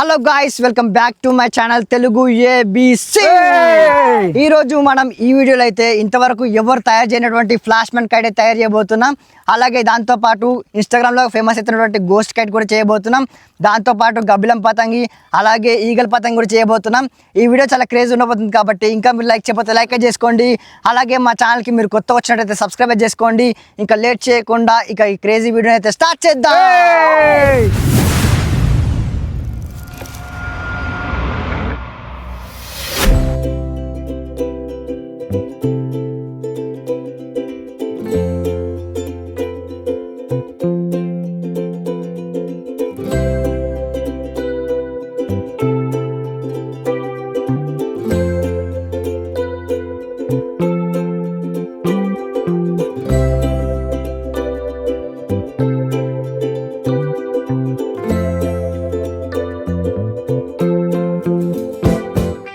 Hello guys, welcome back to my channel Telugu ABC. ఈ రోజు మనం ఈ వీడియోలో అయితే ఇంతవరకు ఎవరు తయారు చేయనటువంటి ఫ్లాష్మన్ కైట్ తయారు చేయబోతున్నాం. అలాగే దాంతోపాటు ఇన్స్టాగ్రామ్లో ఫేమస్ అవుతున్నటువంటి గోస్ట్ కైట్ కూడా చేయబోతున్నాం. దాంతోపాటు గబ్బిలం పతంగి అలాగే ఈగల్ పతంగి కూడా చేయబోతున్నాం. ఈ వీడియో చాలా క్రేజ్ ఉండబోతుంది కాబట్టి ఇంకా మీరు లైక్ చేయకపోతే లైక్ చేసుకోండి. అలాగే మా ఛానల్కి మీరు కొత్త వచ్చినట్టయితే సబ్స్క్రైబ్ చేసుకోండి. ఇంకా లేట్ చేయకుండా ఇక ఈ క్రేజీ వీడియో అయితే స్టార్ట్ చేద్దాం.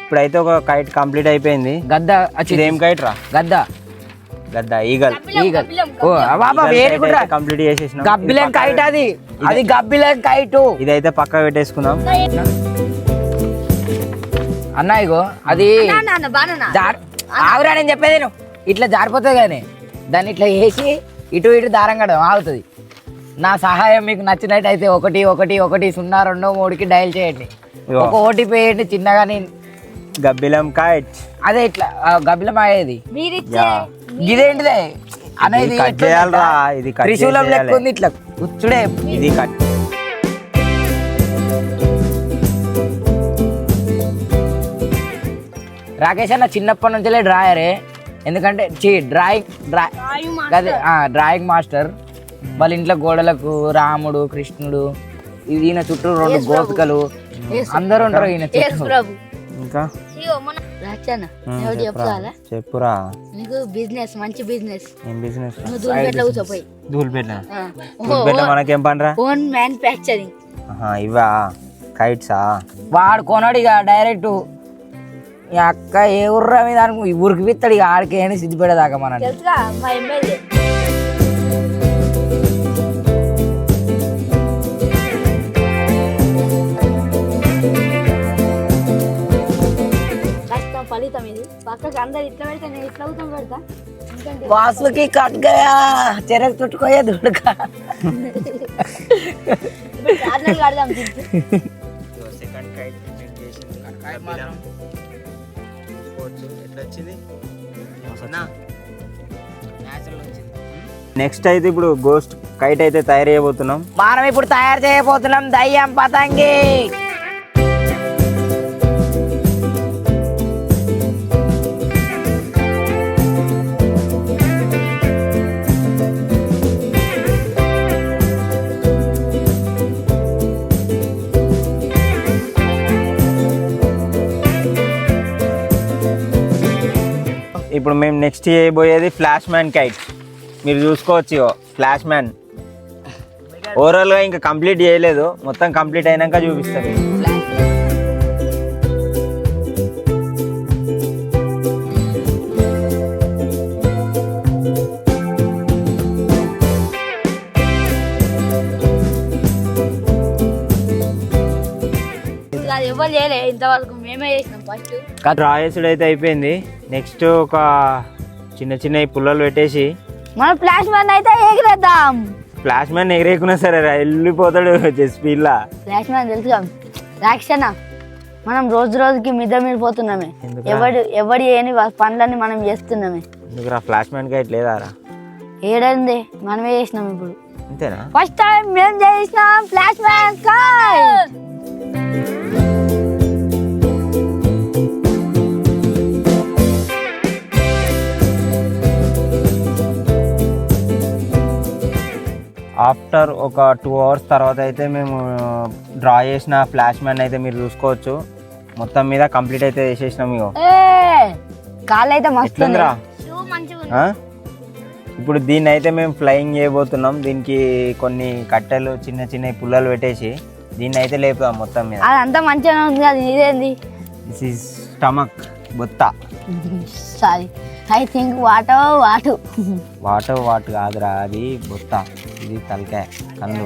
ఇప్పుడైతే ఒక కైట్ కంప్లీట్ అయిపోయింది. గద్ద ఏం కైట్ రా? గద్ద ఈగల్ ఓ బాబా వెరీ గుడ్. కంప్లీట్ చేసేసిన గబ్బిలం కైట్ అది గబ్బిలం కైట్. ఇదైతే పక్క పెట్టేసుకుందాం అన్న. ఇగో అది ఆవురా నేను చెప్పేది నేను ఇట్లా జారిపోతుంది కానీ దాన్ని ఇట్లా వేసి ఇటు ఇటు దారం కడదాం ఆగుతుంది. నా సహాయం మీకు నచ్చినట్టయితే 1110102 డయల్ చేయండి. ఒక ఓటీపీ వేయండి చిన్నగా. నేను గబ్బిలం కైట్ అదే ఇట్లా గబ్బిలం అయ్యేది ఇదేంటిదే అనేది కట్ చేయాలరా. ఇది త్రిశూలం లెక్క ఉంది ఇట్లా కూర్చుడే. ఇది కట్ రాకేష్ అన్న చిన్నప్పటి నుంచే డ్రాయరే. ఎందుకంటే డ్రాయింగ్ మాస్టర్. వాళ్ళ ఇంట్లో గోడలకు రాముడు కృష్ణుడు ఈయన చుట్టూ 2 గోపికలు అందరూ ఉంటారు ఈయన చుట్టూ. ఇంకా చెప్పురా. నీకు బిజినెస్ మంచి బిజినెస్. ఏం బిజినెస్? దూల్పేట మనకేం పనిరా? Own manufacturing. ఇవా కైట్సా? వాడు కొనాడు ఇక డైరెక్ట్. ఈ అక్క ఏ ఊర్రా మీద ఊరికి పిస్తాడు ఇక ఆడికి అని సిద్ధిపడేదాకా మన తెలుసుగా మా ఎమ్మెల్యే. ఫలితం ఇది. పక్కకి అందరు ఇట్లా పెడతా, నేను ఇట్లా అవుతాం పెడతా. వాసుకి కట్ గయా చెరకు చుట్టుకోయే దుడుక. కడదాం. నెక్స్ట్ అయితే ఇప్పుడు గోస్ట్ కైట్ అయితే తయారు చేయబోతున్నాం. మనం ఇప్పుడు తయారు చేయబోతున్నాం దయ్యం పతంగి. ఇప్పుడు మేము నెక్స్ట్ చేయబోయేది ఫ్లాష్మ్యాన్ కైట్. మీరు చూసుకోవచ్చు ఫ్లాష్మ్యాన్. ఓవరాల్గా ఇంకా కంప్లీట్ చేయలేదు, మొత్తం కంప్లీట్ అయినాక చూపిస్తాను. ఎవరు చేయలే ఇంతవరకు, మేమే చేసినాం. ఫస్ట్ డ్రా చేసుడు అయితే అయిపోయింది. నెక్స్ట్ ఒక చిన్న చిన్న పుల్లలు పెట్టేసి మనం ఫ్లాష్ మ్యాన్ అయితే ఎగిరేద్దాం. ఫ్లాష్ మ్యాన్ ఎగిరేకున్నా సరే వెళ్ళిపోతాడు స్పీడ్ లా. ఫ్లాష్ మ్యాన్ తెలుసుగా రాక్షణ. మనం రోజుకి మిద్ర మీరిపోతున్నామే. ఎవడి ఏని పనులన్నీ మనం చేస్తున్నామే. ఎందుకురా ఫ్లాష్ మ్యాన్ కైట్ లేదారా? ఏడంది మనమే చేసినాం. ఇప్పుడు అంతేనా? ఫస్ట్ టైం మేము చేసినాం ఫ్లాష్ మ్యాన్ కైట్. ఆఫ్టర్ ఒక 2 hours తర్వాత అయితే మేము డ్రా చేసిన ఫ్లాష్ మ్యాన్ అయితే మీరు చూసుకోవచ్చు. మొత్తం మీద కంప్లీట్ అయితే చేసేసినాం. ఇగో కాళ్ళు అయితే మస్తు. ఇప్పుడు దీన్ని అయితే మేము ఫ్లయింగ్ చేయబోతున్నాం. దీనికి కొన్ని కట్టెలు చిన్న చిన్న పుల్లలు పెట్టేసి దీన్ని అయితే లేపుదాం మొత్తం మీద. అదంతా మంచిగా ఉంది కదా. ఇదేంది? దిస్ ఈజ్ స్టమక్, బొత్త. సారీ, ఐ థింక్ వాట్ కాదురా, అది బొత్త. ఇది తలకాయ, కన్ను.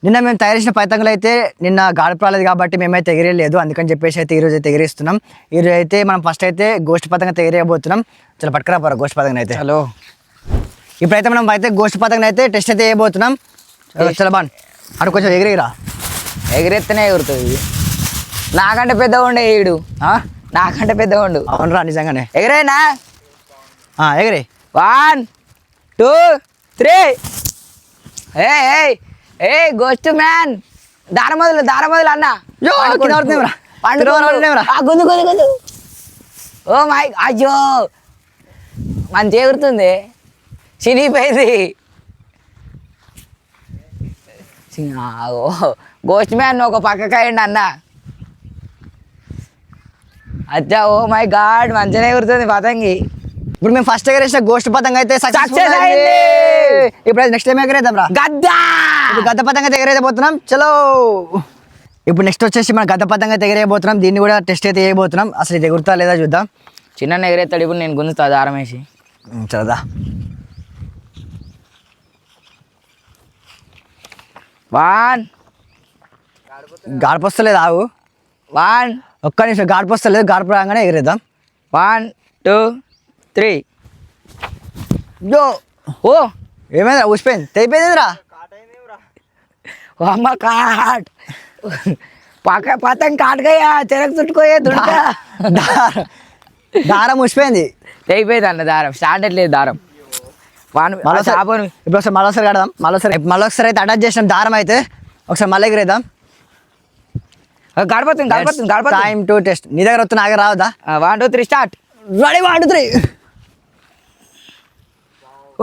నిన్న మేము తయారు చేసిన పతంగులు అయితే నిన్న గాడుపు రాలేదు కాబట్టి మేమైతే ఎగిరేయలేదు, అందుకని చెప్పేసి అయితే ఈరోజు అయితే ఎగిరేస్తున్నాం. ఈరోజు అయితే మనం ఫస్ట్ అయితే గోష్ఠ పతంగ అయితే ఎగిరేయబోతున్నాం. చాలా పట్టుకురా పోరా గోష్ఠ పతంగ అయితే. హలో, ఇప్పుడైతే మనం అయితే గోష్ఠ పతంగ అయితే టెస్ట్ అయితే వేయబోతున్నాం. చాలా బాగా అటు కొంచెం ఎగిరిరా, ఎగిరెత్తనే ఎగురుతుంది. నాకంటే పెద్దగా ఉండే ఈడు, నాకంటే పెద్దగా ఉండు. అవునరా నిజంగానే. ఎగిరేనా? ఎగిరే. 1 2 3. ఏ గోస్ట్ మ్యాన్, దారం మొదలు అన్న. గుందు. ఓ మై, అయ్యో మంచి ఎగురుతుంది. చినిగిపోయింది. గోస్ట్ మ్యాన్ ఒక పక్కకాయండి అన్న. అచ్చా, ఓ మై గాడ్, మంచిగా ఎగురుతుంది పతంగి. ఇప్పుడు మేము ఫస్ట్ ఎగరేసిన గోష్ఠ పతంగ అయితే సక్సెస్ అయింది. ఇప్పుడు నెక్స్ట్ టైం ఎగరేద్దాం రా, గద్ద పతంగ అయితే ఎగరేయబోతున్నాం. చలో, ఇప్పుడు నెక్స్ట్ వచ్చేసి మన గద్ద పతంగ అయితే ఎగరేయబోతున్నాం. దీన్ని కూడా టెస్ట్ అయితే వేయబోతున్నాం. అసలు ఇది ఎగురుతా లేదా చూద్దాం. చిన్న ఎగరేస్తాడు. ఇప్పుడు నేను గుంజుతా దారం వేసి. చలదా, 1 గాడిపు వస్తలేదు, ఆగు. 1 ఒక్క నిమిషం, గాడిపు వస్తలేదు. గాడిపు రాగానే ఎగరేద్దాం. 1 2 3. యో, ఓ ఏమైందిరా? ఊసిపోయింది, తెగిపోయిందిరా. అమ్మ కాట్ పతంగ్ కాటుకయ్యా, చెరకు చుట్టుకోయే దుంట. దారం ఊసిపోయింది, తెగిపోయింది అన్న దారం. స్టార్ట్ అట్లేదు దారం. ఇప్పుడు ఒకసారి మళ్ళొకసారి కడదాం. మళ్ళొకసారి అయితే అటాచ్ చేసినాం దారం అయితే. ఒకసారి మళ్ళీ ఎగిరేద్దాం. గడపతుంది. Time to test. నీ దగ్గర వస్తున్నా, ఆగ రావద్దా? 1 2 3 స్టార్ట్. రెడీ, 1 2 3.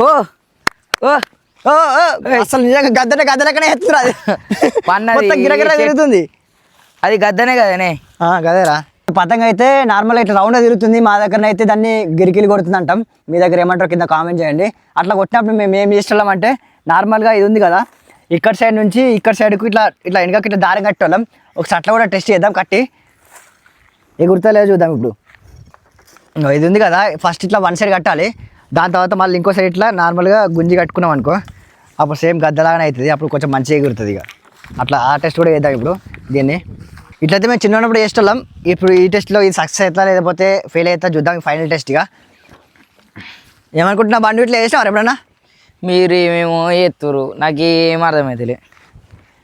ఓ ఓ ఓ అసలు నిజంగా గద్దెలకనే ఎత్తురా. మొత్తం గిరగిర తిరుగుతుంది. అది గద్దనే కదనే. గదేరా. పతంగ అయితే నార్మల్గా ఇట్లా రౌండ్గా తిరుగుతుంది. మా దగ్గర అయితే దాన్ని గిరికిలు కొడుతుంది అంటాం. మీ దగ్గర ఏమంటారు కింద కామెంట్ చేయండి. అట్లా కొట్టినప్పుడు మేము ఏం చేసేవాళ్ళం అంటే, నార్మల్గా ఇది ఉంది కదా, ఇక్కడ సైడ్ నుంచి ఇక్కడ సైడ్కు ఇట్లా వెనకకి ఇట్లా దారం కట్టేవాళ్ళం. ఒకసారి అట్లా కూడా టెస్ట్ చేద్దాం, కట్టి ఎగురుతా లేదు చూద్దాం. ఇప్పుడు ఇది ఉంది కదా, ఫస్ట్ ఇట్లా వన్ సైడ్ కట్టాలి. దాని తర్వాత మళ్ళీ ఇంకో సైడ్ ఇట్లా నార్మల్గా గుంజి కట్టుకున్నాం అనుకో, అప్పుడు సేమ్ గద్దలాగానే అవుతుంది. అప్పుడు కొంచెం మంచిగా ఎగురుతుంది. ఇక అట్లా ఆ టెస్ట్ కూడా చేద్దాం ఇప్పుడు. దీన్ని ఇట్లయితే మేము చిన్న ఉన్నప్పుడు చేసేవాళ్ళం. ఇప్పుడు ఈ టెస్ట్లో ఇది సక్సెస్ అవుతా లేకపోతే ఫెయిల్ అవుతా చూద్దాం. ఫైనల్ టెస్ట్ ఇక ఏమనుకుంటున్నా, బండి ఇట్లా చేసినాం ఎప్పుడన్నా? మీరు మేము ఎత్తురు, నాకు ఏం అర్థమవుతుంది.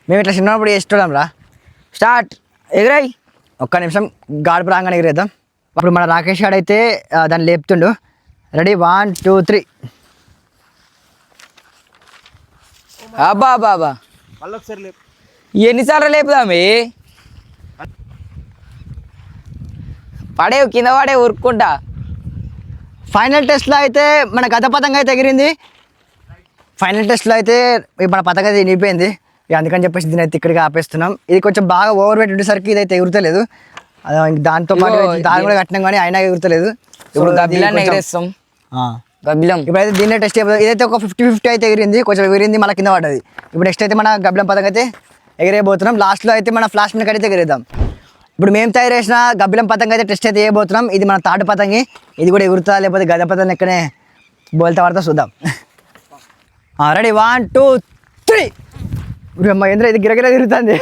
మేము ఇట్లా చిన్నప్పుడు చేసేవాళ్ళం రా. స్టార్ట్, ఎగిరాయి. ఒక్క నిమిషం, గాడుపు రాగానే ఎగిరేద్దాం. అప్పుడు మన రాకేష్ గారు అయితే దాన్ని లేపుతుండు. రెడీ, 1 2 3. అబ్బా ఎన్నిసార్లు లేపుదామే? పడేవు కింద పడే ఉరుక్కుంటా. ఫైనల్ టెస్ట్లో అయితే మన గత పతంగ అయితే ఎగిరింది. ఫైనల్ టెస్ట్లో అయితే మన పతంగ అయితే నిలిపోయింది. ఇక అందుకని చెప్పేసి దీని అయితే ఇక్కడికి ఆపేస్తున్నాం. ఇది కొంచెం బాగా ఓవర్ వెయిట్ ఉండేసరికి ఇదైతే ఎగురుతలేదు. దాంతో పాటు దాని కూడా కట్టినాం కానీ అయినా ఎగురుతలేదు. ఇప్పుడు గబ్బిలాన్ని ఎగిరేస్తాం. గబ్బిలం ఇప్పుడైతే దీన్నే టెస్ట్ అయిపోతుంది. ఇదైతే ఒక 50-50 అయితే ఎగిరింది, కొంచెం ఎగిరింది, మళ్ళీ కింద పడ్డది. ఇప్పుడు నెక్స్ట్ అయితే మన గబ్బిలం పతంగ అయితే ఎగిరేయబోతున్నాం. లాస్ట్లో అయితే మన ఫ్లాష్మెన్ కైట్ అయితే ఎగిరేద్దాం. ఇప్పుడు మేము తయారు చేసిన గబ్బిలం పతంగ అయితే టెస్ట్ అయితే వేయబోతున్నాం. ఇది మన తాడు పతంగి. ఇది కూడా ఎగురుతా లేకపోతే గద పతంగ ఎక్కనే బోల్తా పడతా చూద్దాం. రెడీ, 1 2 3. ఇప్పుడు అమ్మ ఏంద్ర ఇది గిరగిర తిరుగుతుంది.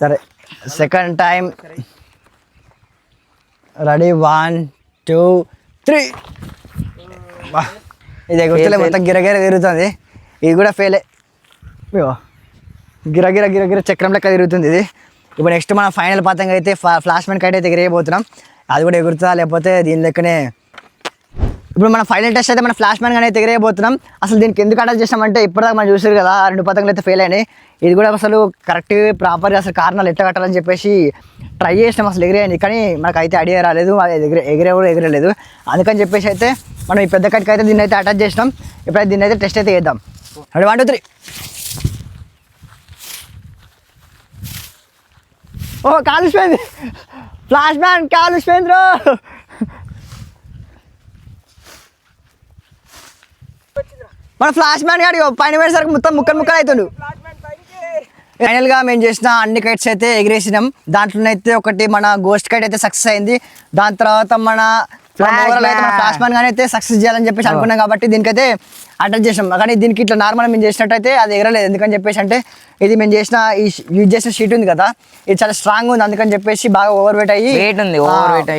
సరే, సెకండ్ టైం. రెడీ, 1 2 3. ఇది ఎగురుతలే, మొత్తం గిరగిర తిరుగుతుంది. ఇది కూడా ఫెయిలే. గిరగిర చక్రం లెక్క తిరుగుతుంది ఇది. ఇప్పుడు నెక్స్ట్ మన ఫైనల్ పతంగ అయితే ఫ్లాష్మెన్ కైట్ అయితే ఎగిరేయబోతున్నాం. అది కూడా ఎగురుతుందా లేకపోతే దీని లెక్కనే. ఇప్పుడు మన ఫైనల్ టెస్ట్ అయితే మన ఫ్లాష్మెన్ కానీ అయితే ఎగిరేయబోతున్నాం. అసలు దీనికి ఎందుకు అటాచ్ చేసామంటే, ఇప్పటిదాకా మనం చూసారు కదా 2 పతంగులు అయితే ఫెయిల్ అయినాయి. ఇది కూడా అసలు కరెక్ట్ ప్రాపర్గా అసలు కారణాలు ఎట్లా కట్టాలని చెప్పేసి ట్రై చేసినాం అసలు ఎగిరేయండి. కానీ మనకు అయితే ఐడియా రాలేదు, ఎగిరే కూడా ఎగిరలేదు. అందుకని చెప్పేసి అయితే మనం ఈ పెద్ద కట్కి అయితే దీన్ని అయితే అటాచ్ చేసినాం. ఇప్పుడైతే దీన్ని అయితే టెస్ట్ అయితే చేద్దాం. 1 2 3. ఓ కాలుష్పోయింది, ఫ్లాష్ మ్యాన్ కాలుష్పోయింది రో. మన ఫ్లాష్ మ్యాన్ గాడి పైన పోయేసరికి మొత్తం ముక్కలు అవుతుండు. ఫైనల్గా మేము చేసిన అన్ని కైట్స్ అయితే ఎగిరేసినాం. దాంట్లోనైతే ఒకటి మన గోస్ట్ కైట్ అయితే సక్సెస్ అయింది. దాని తర్వాత మన ఫ్లాష్ మ్యాన్ గానీ అయితే సక్సెస్ చేయాలని చెప్పేసి అనుకున్నాం. కాబట్టి దీనికైతే అటాచ్ చేసినాం. కానీ దీనికి ఇట్లా నార్మల్ మేము చేసినట్టయితే అది ఎగరలేదు. ఎందుకని చెప్పేసి అంటే ఇది మేము చేసిన యూజ్ చేసిన షీట్ ఉంది కదా, ఇది చాలా స్ట్రాంగ్ ఉంది. అందుకని చెప్పేసి బాగా ఓవర్ వెయిట్ అయ్యి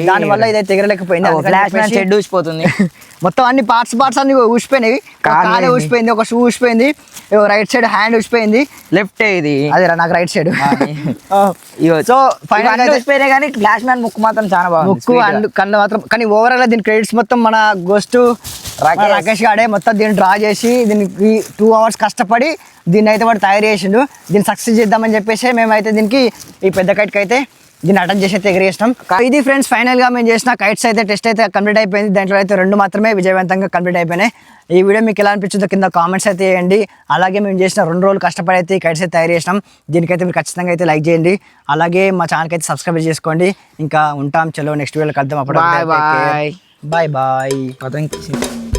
దానివల్ల ఇదైతే ఎగరలేకపోయింది. షెడ్ ఊసిపోతుంది. మొత్తం అన్ని పార్ట్స్ అన్ని ఊసిపోయినాయి. కాలే ఊసిపోయింది, ఒక షూ ఊసిపోయింది, రైట్ సైడ్ హ్యాండ్ ఊసిపోయింది, లెఫ్ట్ ఇది అదేరా నాకు రైట్ సైడ్. సో ఫైనల్ ఊసిపోయినాయి కానీ ఫ్లాష్ మ్యాన్ ముక్కు మాత్రం చాలా బాగుంది. ముక్కు అండ్ కళ్ళు మాత్రం. కానీ ఓవరాల్ దీని క్రెడిట్స్ మొత్తం మన గోస్ట్ రాకేష్ గాడే మొత్తం దీన్ని డ్రా చేసి దీనికి 2 hours కష్టపడి దీన్ని అయితే వాడు తయారు చేసిండు. దీన్ని సక్సెస్ చేద్దామని చెప్పేసి మేమైతే దీనికి ఈ పెద్ద కైట్కి అయితే దీన్ని అటెండ్ చేసి అయితే ఎగరేసినాం. ఇది ఫ్రెండ్స్ ఫైనల్గా మేము చేసిన కైట్స్ అయితే టెస్ట్ అయితే కంప్లీట్ అయిపోయింది. దాంట్లో అయితే 2 మాత్రమే విజయవంతంగా కంప్లీట్ అయిపోయినాయి. ఈ వీడియో మీకు ఎలా అనిపించిందో కింద కామెంట్స్ అయితే వేయండి. అలాగే మేము చేసిన 2 రోజులు కష్టపడి అయితే ఈ కైట్స్ అయితే తయారు చేసినాం. దీనికైతే మీరు ఖచ్చితంగా అయితే లైక్ చేయండి. అలాగే మా ఛానల్కి అయితే సబ్స్క్రైబ్ చేసుకోండి. ఇంకా ఉంటాం, చలో నెక్స్ట్ వీడియోలో కలుద్దాం. అప్పుడు బాయ్ బాయ్. Bye bye.